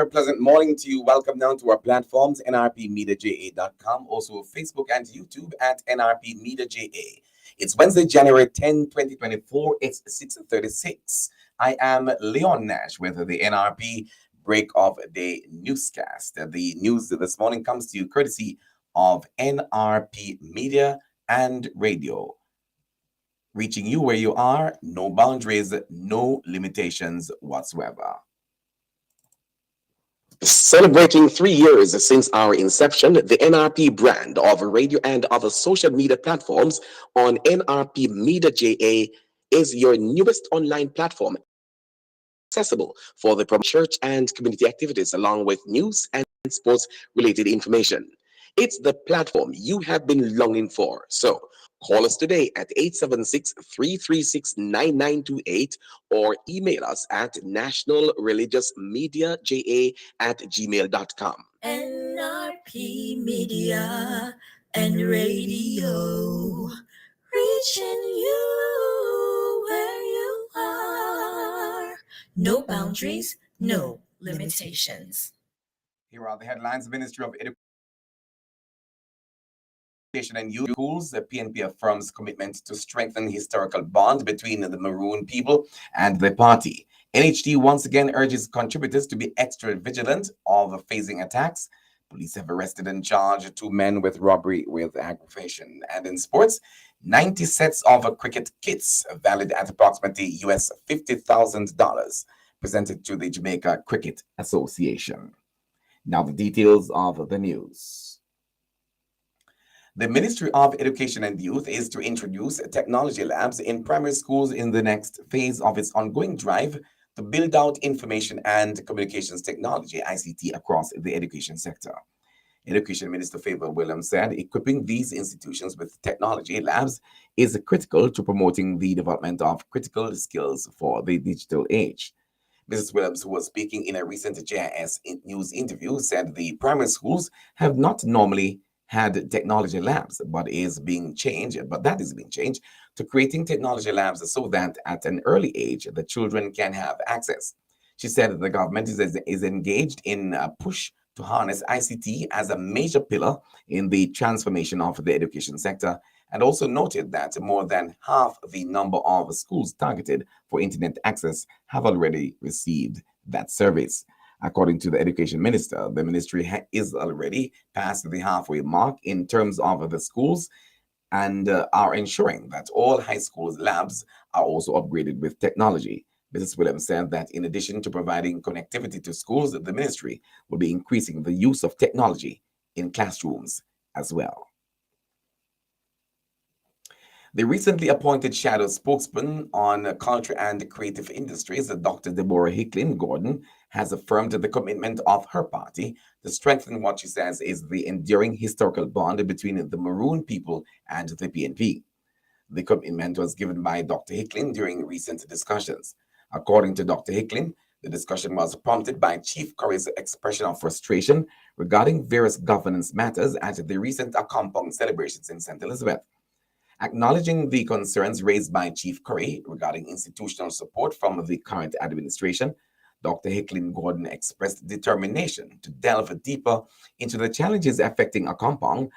very pleasant morning to you. Welcome down to our platforms, nrpmediaja.com, also Facebook and YouTube at nrpmediaja. It's Wednesday, January 10, 2024. It's 6:36. I am Leon Nash with the NRP Break of Day Newscast. The news this morning comes to you courtesy of NRP Media and Radio. Reaching you where you are, no boundaries, no limitations whatsoever. Celebrating 3 years since our inception, the NRP brand of radio and other social media platforms on NRP Media JA is your newest online platform accessible for the church and community activities along with news and sports related information. It's the platform you have been longing for. So call us today at 876-336-9928 or email us at nationalreligiousmediaja@gmail.com. NRP Media and Radio, reaching you where you are. No boundaries, no limitations. Here are the headlines. Ministry of Education and Youth Schools, the PNP affirms commitment to strengthen historical bond between the Maroon people and the party. NHD once again urges contributors to be extra vigilant of facing attacks. Police have arrested and charged 2 men with robbery with aggravation. And in sports, 90 sets of cricket kits valued at approximately US $50,000 presented to the Jamaica Cricket Association. Now the details of the news. The Ministry of Education and Youth is to introduce technology labs in primary schools in the next phase of its ongoing drive to build out information and communications technology, ICT, across the education sector. Education Minister Favor Williams said equipping these institutions with technology labs is critical to promoting the development of critical skills for the digital age. Mrs. Williams, who was speaking in a recent JIS news interview, said the primary schools have not normally had technology labs, but that is being changed to creating technology labs so that at an early age the children can have access. She said that the government is engaged in a push to harness ICT as a major pillar in the transformation of the education sector, and also noted that more than half the number of schools targeted for internet access have already received that service. According to the education minister, the ministry is already past the halfway mark in terms of the schools and are ensuring that all high schools labs are also upgraded with technology. Mrs. Williams said that in addition to providing connectivity to schools, the ministry will be increasing the use of technology in classrooms as well. The recently appointed shadow spokesman on culture and creative industries, Dr. Deborah Hicklin Gordon, has affirmed the commitment of her party to strengthen what she says is the enduring historical bond between the Maroon people and the PNP. The commitment was given by Dr. Hicklin during recent discussions. According to Dr. Hicklin, the discussion was prompted by Chief Curry's expression of frustration regarding various governance matters at the recent Accompong celebrations in St. Elizabeth. Acknowledging the concerns raised by Chief Curry regarding institutional support from the current administration, Dr. Hicklin Gordon expressed determination to delve deeper into the challenges affecting Accompong,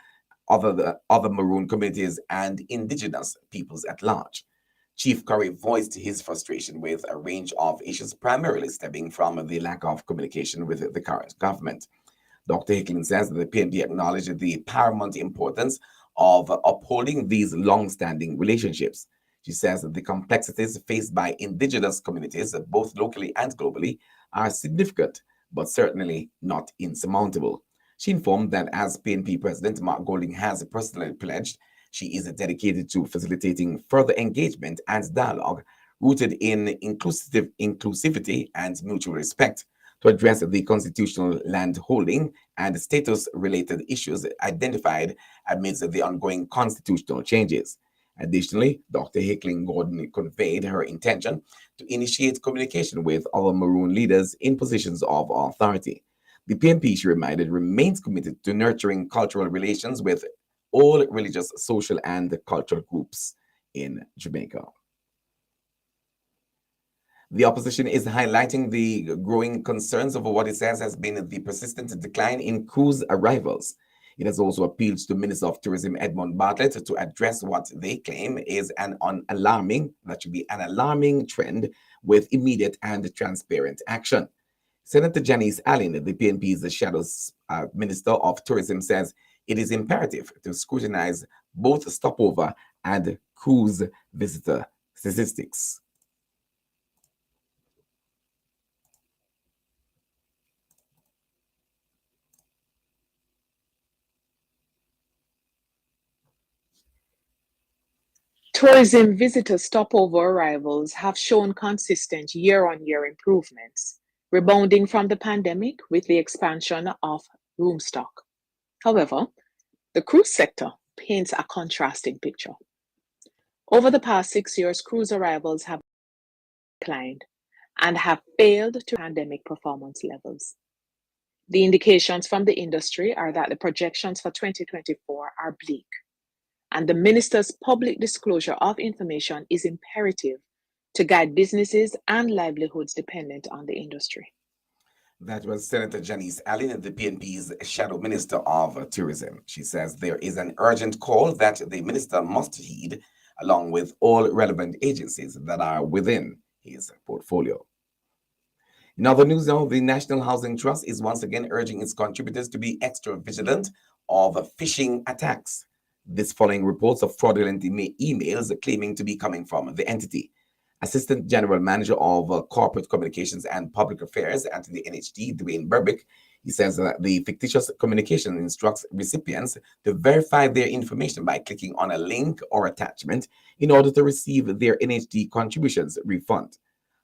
other Maroon communities, and indigenous peoples at large. Chief Curry voiced his frustration with a range of issues, primarily stemming from the lack of communication with the current government. Dr. Hicklin says that the PNP acknowledged the paramount importance of upholding these long-standing relationships. She says that the complexities faced by indigenous communities, both locally and globally, are significant, but certainly not insurmountable. She informed that as PNP President Mark Golding has personally pledged, she is dedicated to facilitating further engagement and dialogue rooted in inclusivity and mutual respect to address the constitutional land holding and status-related issues identified amidst the ongoing constitutional changes. Additionally, Dr. Hicklin Gordon conveyed her intention to initiate communication with other Maroon leaders in positions of authority. The PNP, she reminded, remains committed to nurturing cultural relations with all religious, social, and cultural groups in Jamaica. The opposition is highlighting the growing concerns over what it says has been the persistent decline in cruise arrivals. It has also appealed to Minister of Tourism Edmund Bartlett to address what they claim is that should be an alarming trend with immediate and transparent action. Senator Janice Allen, the PNP's Shadow Minister of Tourism, says it is imperative to scrutinize both stopover and cruise visitor statistics. Tourism visitor stopover arrivals have shown consistent year-on-year improvements, rebounding from the pandemic with the expansion of room stock. However, the cruise sector paints a contrasting picture. Over the past 6 years, cruise arrivals have declined and have failed to pandemic performance levels. The indications from the industry are that the projections for 2024 are bleak, and the minister's public disclosure of information is imperative to guide businesses and livelihoods dependent on the industry. That was Senator Janice Allen, the PNP's Shadow Minister of Tourism. She says there is an urgent call that the minister must heed, along with all relevant agencies that are within his portfolio. In other news now, the National Housing Trust is once again urging its contributors to be extra vigilant of phishing attacks. This following reports of fraudulent emails claiming to be coming from the entity. Assistant General Manager of Corporate Communications and Public Affairs at the NHD, Dwayne Berbick, he says that the fictitious communication instructs recipients to verify their information by clicking on a link or attachment in order to receive their NHD contributions refund.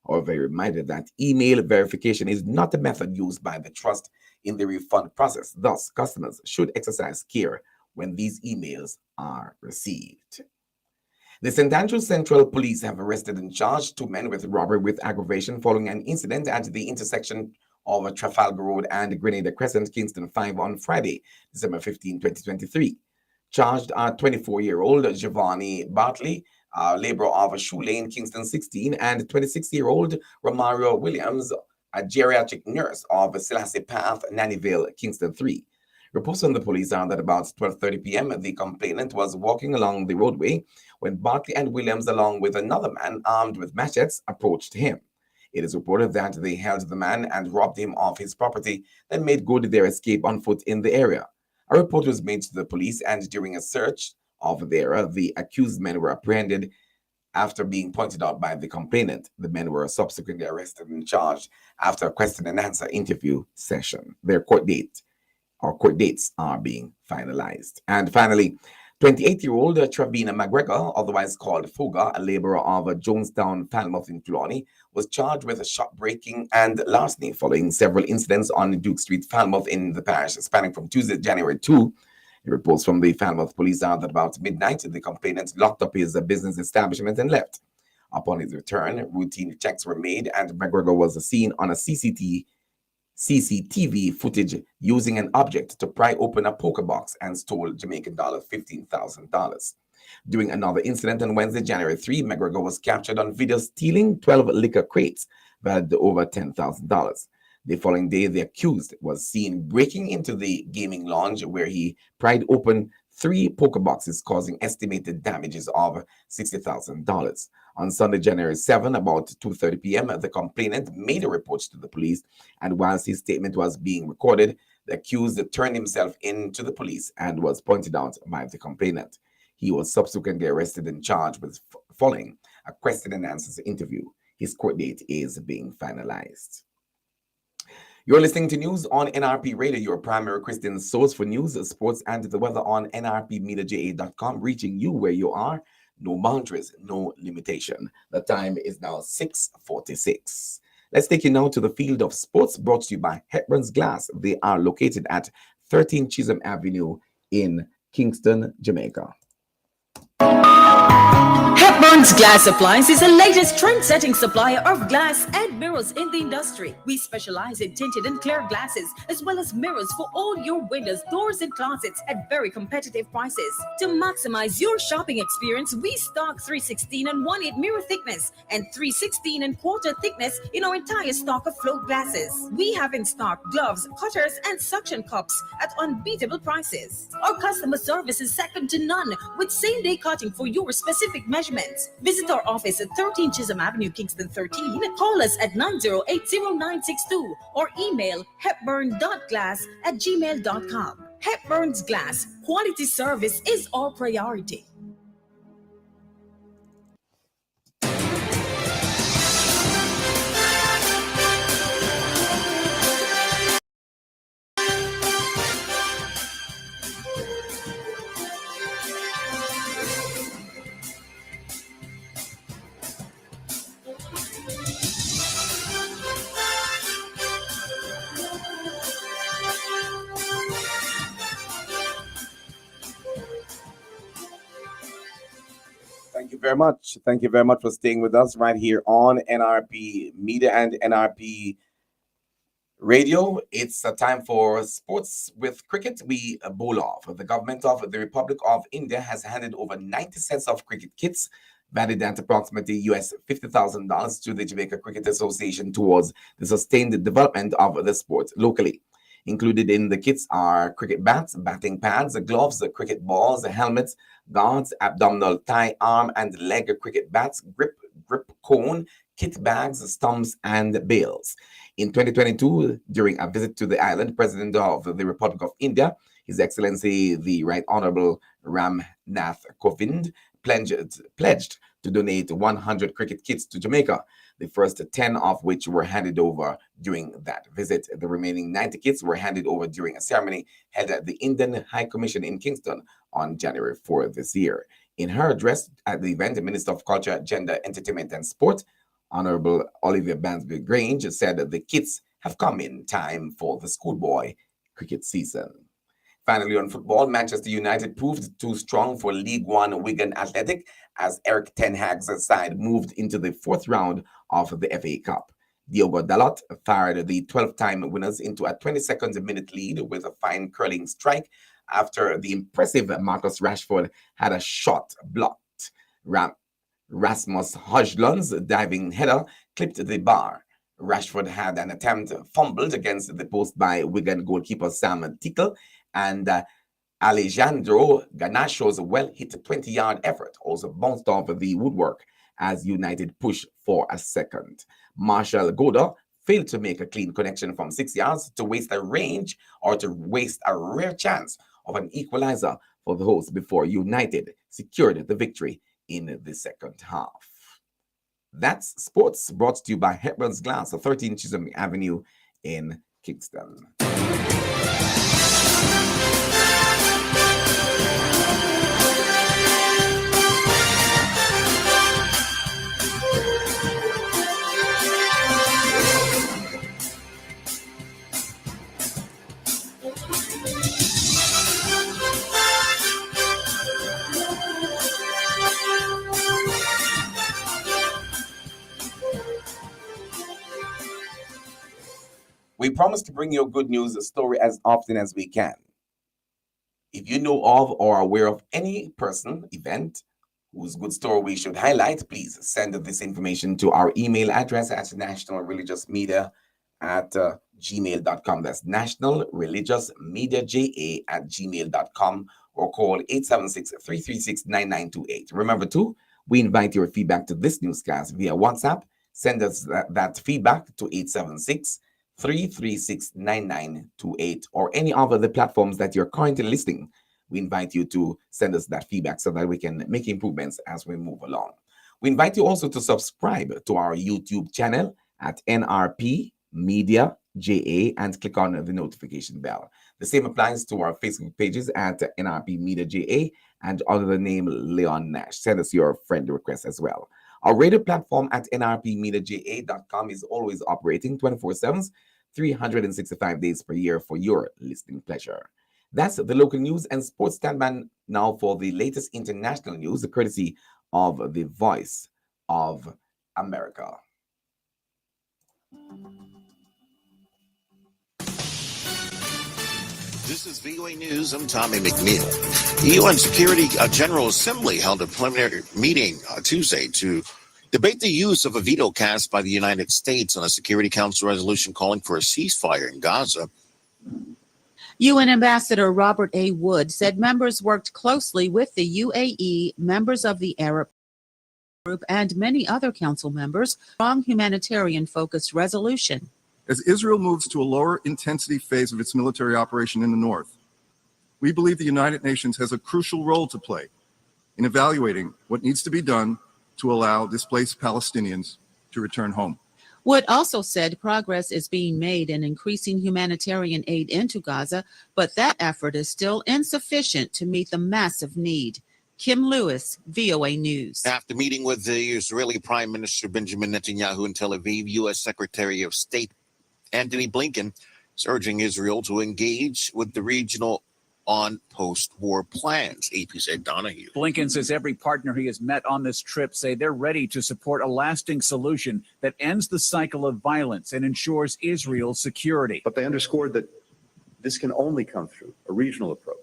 However, he reminded that email verification is not a method used by the trust in the refund process. Thus, customers should exercise care when these emails are received. The St. Andrews Central Police have arrested and charged 2 men with robbery with aggravation following an incident at the intersection of Trafalgar Road and Grenada Crescent, Kingston 5 on Friday, December 15, 2023. Charged are 24-year-old Giovanni Bartley, laborer of Shoe Lane, Kingston 16, and 26-year-old Romario Williams, a geriatric nurse of Selassie Path, Nannyville, Kingston 3. Reports from the police are that about 12:30 p.m., the complainant was walking along the roadway when Bartley and Williams, along with another man armed with machetes, approached him. It is reported that they held the man and robbed him of his property, then made good their escape on foot in the area. A report was made to the police, and during a search of the area, the accused men were apprehended after being pointed out by the complainant. The men were subsequently arrested and charged after a question and answer interview session. Their court dates are being finalized. And finally, 28-year-old Travina McGregor, otherwise called Fuga, a laborer of Jonestown, Falmouth in Trelawney, was charged with shop breaking and larceny following several incidents on Duke Street, Falmouth in the parish, spanning from Tuesday, January 2. The reports from the Falmouth police are that about midnight, the complainant locked up his business establishment and left. Upon his return, routine checks were made, and McGregor was seen on a CCTV footage using an object to pry open a poker box and stole Jamaican $15,000. During another incident on Wednesday, January 3, McGregor was captured on video stealing 12 liquor crates valued over $10,000. The following day, the accused was seen breaking into the gaming lounge where he pried open 3 poker boxes, causing estimated damages of $60,000. On Sunday, January 7, about 2:30 p.m., the complainant made a report to the police, and whilst his statement was being recorded, the accused turned himself in to the police and was pointed out by the complainant. He was subsequently arrested and charged with following a question and answers interview. His court date is being finalized. You're listening to news on NRP Radio, your primary Christian source for news, sports, and the weather on nrpmediaja.com, reaching you where you are. No boundaries, no limitation. The time is now 6:46. Let's take you now to the field of sports, brought to you by Hepburn's Glass. They are located at 13 Chisholm Avenue in Kingston, Jamaica. Hepburn's Glass Appliance is the latest trend-setting supplier of glass and mirrors in the industry. We specialize in tinted and clear glasses, as well as mirrors for all your windows, doors, and closets at very competitive prices. To maximize your shopping experience, we stock 316 and 1/8 mirror thickness and 316 and quarter thickness in our entire stock of float glasses. We have in stock gloves, cutters, and suction cups at unbeatable prices. Our customer service is second to none, with same-day cutting for your specific measurements. Visit our office at 13 Chisholm Avenue, Kingston 13. Call us at 9080962 or email hepburn.glass@gmail.com. Hepburn's Glass. Quality service is our priority. Thank you very much. Thank you very much for staying with us right here on NRP Media and NRP Radio. It's a time for sports with cricket. We bowl off. The government of the Republic of India has handed over 90 sets of cricket kits valued at approximately US $50,000 to the Jamaica Cricket Association towards the sustained development of the sport locally. Included in the kits are cricket bats, batting pads, gloves, cricket balls, helmets, guards, abdominal tie, arm and leg cricket bats, grip cone, kit bags, stumps, and bails. In 2022, during a visit to the island, President of the Republic of India, His Excellency the Right Honorable Ram Nath Kovind, pledged to donate 100 cricket kits to Jamaica, the first 10 of which were handed over during that visit. The remaining 90 kits were handed over during a ceremony held at the Indian High Commission in Kingston on January 4 this year. In her address at the event, the Minister of Culture, Gender, Entertainment and Sport, Honorable Olivia Bansby Grange, said that the kits have come in time for the schoolboy cricket season. Finally, on football, Manchester United proved too strong for League One Wigan Athletic as Eric Ten Hag's side moved into the fourth round of the FA Cup. Diogo Dalot fired the 12-time winners into a 22nd minute lead with a fine curling strike after the impressive Marcus Rashford had a shot blocked. Rasmus Højlund's diving header clipped the bar. Rashford had an attempt fumbled against the post by Wigan goalkeeper Sam Tickle, and Alejandro Garnacho's well-hit 20-yard effort also bounced off the woodwork as United pushed for a second. Marshall Goda failed to make a clean connection from 6 yards to waste a rare chance of an equalizer for the hosts before United secured the victory in the second half. That's sports, brought to you by Hepburn's Glass, 13 Chisholm Avenue in Kingston. We promise to bring you a good news story as often as we can. If you know of or are aware of any person, event, whose good story we should highlight, please send this information to our email address at nationalreligiousmedia@gmail.com. That's nationalreligiousmediaja@gmail.com, or call 876-336-9928. Remember too, we invite your feedback to this newscast via WhatsApp. Send us that feedback to 876-336-9928 or any of the platforms that you're currently listening. We invite you to send us that feedback so that we can make improvements as we move along. We invite you also to subscribe to our YouTube channel at NRP Media JA and click on the notification bell. The same applies to our Facebook pages at NRP Media JA and under the name Leon Nash. Send us your friend request as well. Our radio platform at nrpmediaja.com is always operating 24/7, 365 days per year for your listening pleasure. That's the local news and sports. Stand by now for the latest international news, courtesy of the Voice of America. This is VOA News. I'm Tommy McNeil. The UN Security General Assembly held a preliminary meeting Tuesday to debate the use of a veto cast by the United States on a Security Council resolution calling for a ceasefire in Gaza. UN Ambassador Robert A. Wood said members worked closely with the UAE, members of the Arab Group, and many other council members on a humanitarian-focused resolution. As Israel moves to a lower intensity phase of its military operation in the north, we believe the United Nations has a crucial role to play in evaluating what needs to be done to allow displaced Palestinians to return home. Wood also said progress is being made in increasing humanitarian aid into Gaza, but that effort is still insufficient to meet the massive need. Kim Lewis, VOA News. After meeting with the Israeli Prime Minister Benjamin Netanyahu in Tel Aviv, U.S. Secretary of State Antony Blinken is urging Israel to engage with the regional on post-war plans. AP's Ed Donahue. Blinken says every partner he has met on this trip say they're ready to support a lasting solution that ends the cycle of violence and ensures Israel's security. But they underscored that this can only come through a regional approach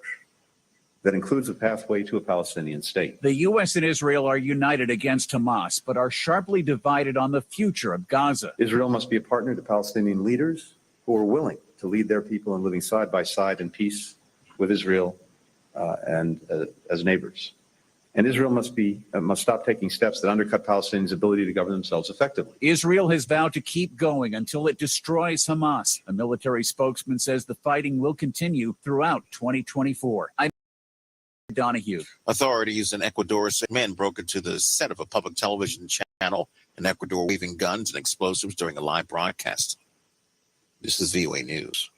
that includes a pathway to a Palestinian state. The U.S. and Israel are united against Hamas, but are sharply divided on the future of Gaza. Israel must be a partner to Palestinian leaders who are willing to lead their people in living side by side in peace with Israel and as neighbors. And Israel must stop taking steps that undercut Palestinians' ability to govern themselves effectively. Israel has vowed to keep going until it destroys Hamas. A military spokesman says the fighting will continue throughout 2024. Donahue. Authorities in Ecuador said men broke into the set of a public television channel in Ecuador waving guns and explosives during a live broadcast. This is VOA News.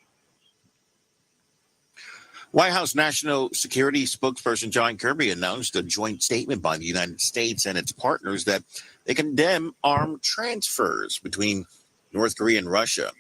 White House National Security spokesperson John Kirby announced a joint statement by the United States and its partners that they condemn armed transfers between North Korea and Russia.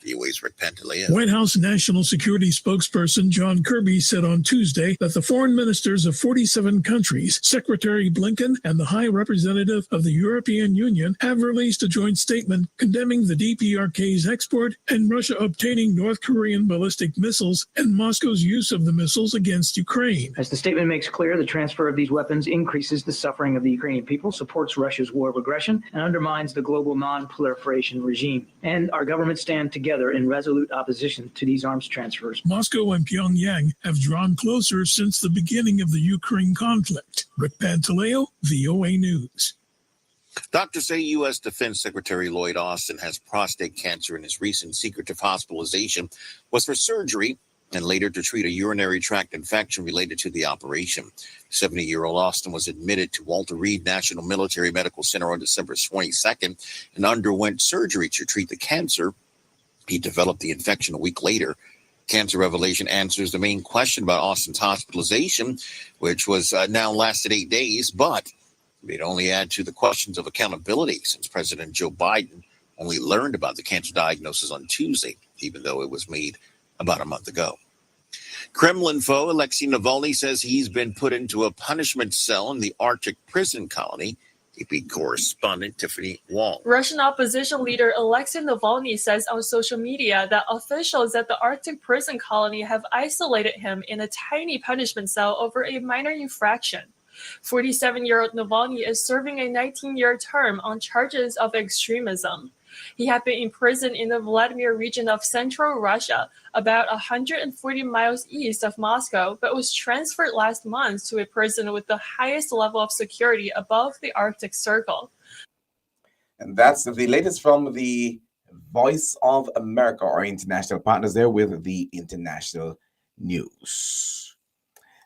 VOA's Rick Pantaleo. White House National Security spokesperson John Kirby said on Tuesday that the foreign ministers of 47 countries, Secretary Blinken and the High Representative of the European Union have released a joint statement condemning the DPRK's export and Russia obtaining North Korean ballistic missiles and Moscow's use of the missiles against Ukraine. As the statement makes clear, the transfer of these weapons increases the suffering of the Ukrainian people, supports Russia's war of aggression, and undermines the global non-proliferation regime. And our government stand together in resolute opposition to these arms transfers. Moscow and Pyongyang have drawn closer since the beginning of the Ukraine conflict. Rick Pantaleo, VOA News. Doctors say U.S. Defense Secretary Lloyd Austin has prostate cancer, and his recent secretive hospitalization was for surgery and later to treat a urinary tract infection related to the operation. 70-year-old Austin was admitted to Walter Reed National Military Medical Center on December 22nd and underwent surgery to treat the cancer. He developed the infection a week later. Cancer Revelation answers the main question about Austin's hospitalization, which was now lasted 8 days, but it only add to the questions of accountability since President Joe Biden only learned about the cancer diagnosis on Tuesday, even though it was made about a month ago. Kremlin foe Alexei Navalny says he's been put into a punishment cell in the Arctic prison colony. AP correspondent Tiffany Wong. Russian opposition leader Alexei Navalny says on social media that officials at the Arctic prison colony have isolated him in a tiny punishment cell over a minor infraction. 47-year-old Navalny is serving a 19-year term on charges of extremism. He had been imprisoned in the Vladimir region of central Russia, about 140 miles east of Moscow, but was transferred last month to a prison with the highest level of security above the Arctic Circle. And that's the latest from the Voice of America, our international partners there with the international news.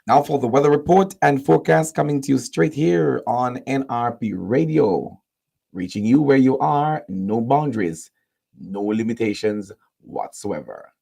Now for the weather report and forecast coming to you straight here on NRP Radio. Reaching you where you are, no boundaries, no limitations whatsoever.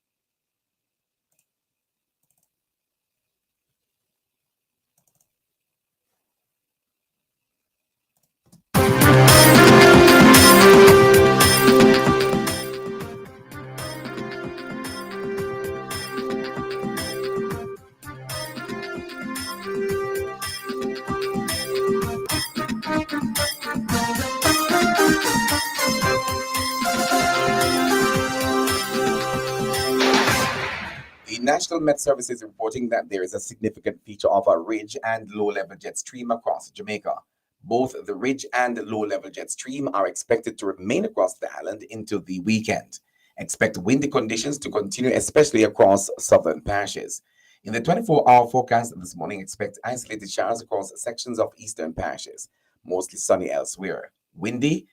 National Met Service is reporting that there is a significant feature of a ridge and low-level jet stream across Jamaica. Both the ridge and low-level jet stream are expected to remain across the island into the weekend. Expect windy conditions to continue, especially across southern parishes. In the 24-hour forecast this morning, expect isolated showers across sections of eastern parishes, mostly sunny elsewhere. Windy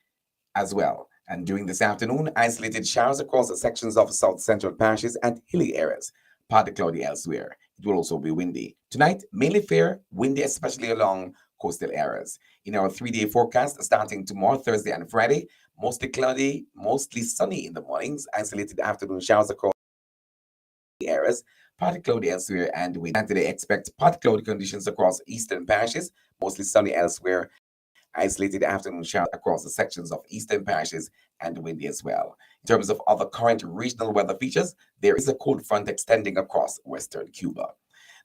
as well. And during this afternoon, isolated showers across sections of south central parishes and hilly areas, partly cloudy elsewhere. It will also be windy. Tonight, mainly fair, windy, especially along coastal areas. In our 3-day forecast, starting tomorrow, Thursday, and Friday, mostly cloudy, mostly sunny in the mornings, isolated afternoon showers across areas, partly cloudy elsewhere, and windy. And today, expect partly cloudy conditions across eastern parishes, mostly sunny elsewhere, isolated afternoon showers across the sections of eastern parishes, and windy as well. In terms of other current regional weather features, there is a cold front extending across western Cuba.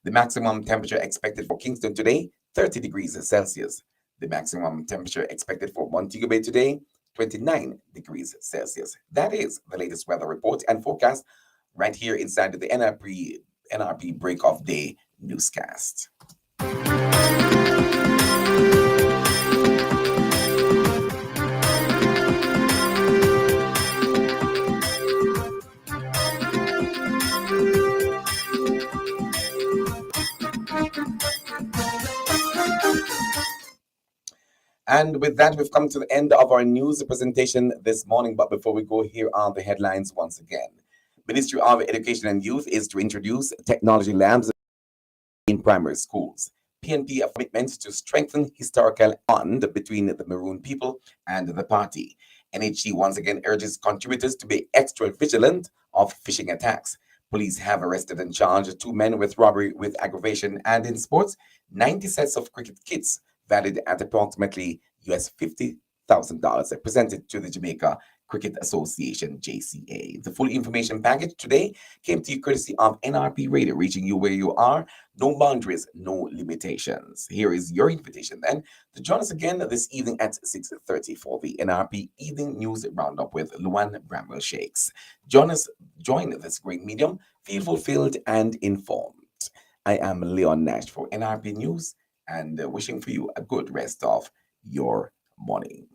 The maximum temperature expected for Kingston today, 30 degrees Celsius. The maximum temperature expected for Montego Bay today, 29 degrees Celsius. That is the latest weather report and forecast right here inside the NRP Break of Day newscast. And with that, we've come to the end of our news presentation this morning. But before we go, here are the headlines once again. Ministry of Education and Youth is to introduce technology labs in primary schools. PNP a commitment to strengthen historical bond between the Maroon people and the party. NHC once again urges contributors to be extra vigilant of phishing attacks. Police have arrested and charged 2 men with robbery with aggravation. And in sports, 90 sets of cricket kits valued at approximately US $50,000 presented to the Jamaica Cricket Association, JCA. The full information package today came to you courtesy of NRP Radio, reaching you where you are. No boundaries, no limitations. Here is your invitation then to join us again this evening at 6:30 for the NRP Evening News Roundup with Luan Bramwell Shakes. Join this great medium, feel fulfilled and informed. I am Leon Nash for NRP News and wishing for you a good rest of your morning.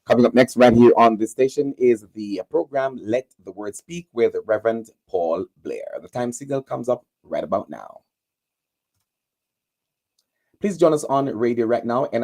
Coming up next, right here on this station, is the program Let the Word Speak with Reverend Paul Blair. The time signal comes up right about now. Please join us on radio right now. And